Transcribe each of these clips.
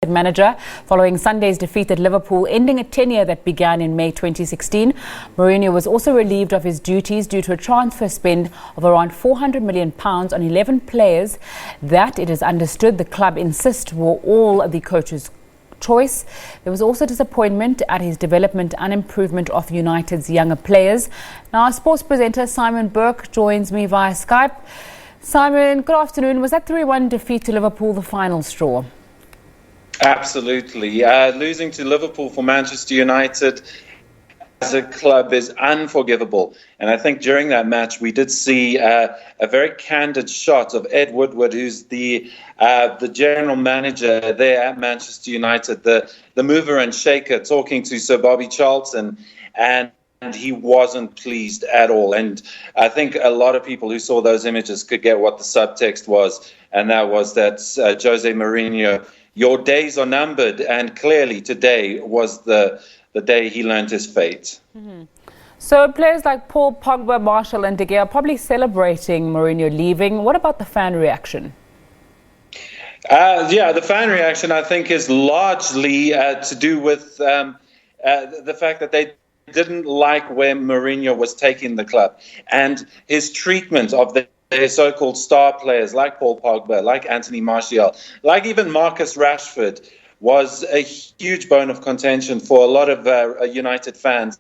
Manager following Sunday's defeat at Liverpool, ending a tenure that began in May 2016. Mourinho was also relieved of his duties due to a transfer spend of around £400 million on 11 players that, it is understood, the club insist were all the coach's choice. There was also disappointment at his development and improvement of United's younger players. Now, our sports presenter Simon Burke joins me via Skype. Simon, good afternoon. Was that 3-1 defeat to Liverpool the final straw? Absolutely. Losing to Liverpool for Manchester United as a club is unforgivable. And I think during that match we did see a very candid shot of Ed Woodward, who's the general manager there at Manchester United, the mover and shaker, talking to Sir Bobby Charlton, and he wasn't pleased at all. And I think a lot of people who saw those images could get what the subtext was, and that was that José Mourinho, your days are numbered, and clearly today was the day he learned his fate. Mm-hmm. So players like Paul Pogba, Martial and De Gea are probably celebrating Mourinho leaving. What about the fan reaction? The fan reaction, I think, is largely to do with the fact that they didn't like where Mourinho was taking the club and his treatment of their so-called star players like Paul Pogba, like Anthony Martial, like even Marcus Rashford, was a huge bone of contention for a lot of United fans,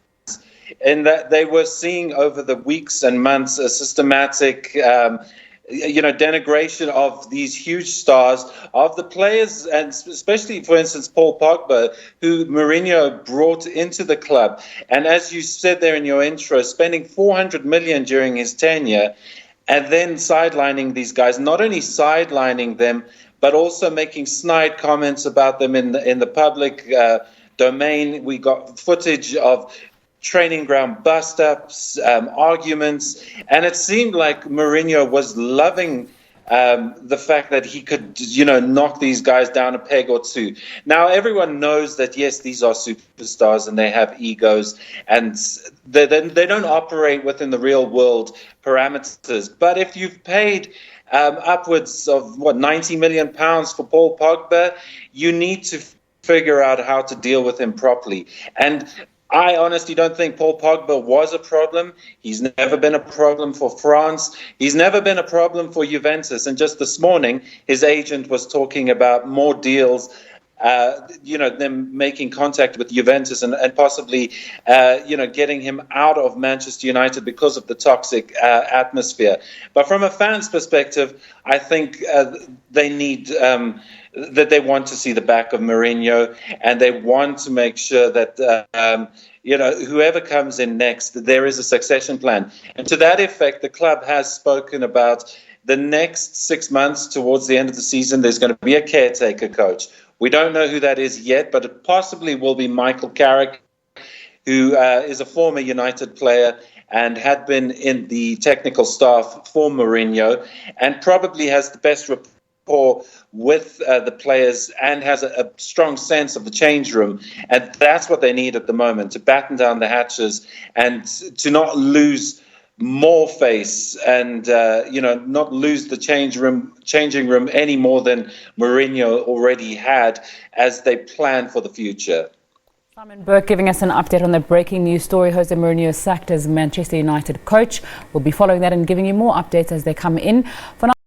in that they were seeing over the weeks and months a systematic denigration of these huge stars, of the players, and especially, for instance, Paul Pogba, who Mourinho brought into the club. And as you said there in your intro, spending $400 million during his tenure, and then sidelining these guys, not only sidelining them, but also making snide comments about them in the public domain. We got footage of training ground bust-ups, arguments, and it seemed like Mourinho was loving the fact that he could, knock these guys down a peg or two. Now, everyone knows that, yes, these are superstars and they have egos and they don't operate within the real world parameters. But if you've paid upwards of, £90 million for Paul Pogba, you need to figure out how to deal with him properly. And I honestly don't think Paul Pogba was a problem. He's never been a problem for France. He's never been a problem for Juventus. And just this morning, his agent was talking about more deals, them making contact with Juventus and possibly, getting him out of Manchester United because of the toxic atmosphere. But from a fan's perspective, I think they need that they want to see the back of Mourinho, and they want to make sure that whoever comes in next, there is a succession plan. And to that effect, the club has spoken about the next 6 months towards the end of the season, there's going to be a caretaker coach. We don't know who that is yet, but it possibly will be Michael Carrick, who is a former United player and had been in the technical staff for Mourinho, and probably has the best rapport with the players and has a strong sense of the change room. And that's what they need at the moment, to batten down the hatches and to not lose more face and not lose the changing room any more than Mourinho already had, as they plan for the future. Simon Burke giving us an update on the breaking news story. José Mourinho sacked as Manchester United coach. We'll be following that and giving you more updates as they come in. For now,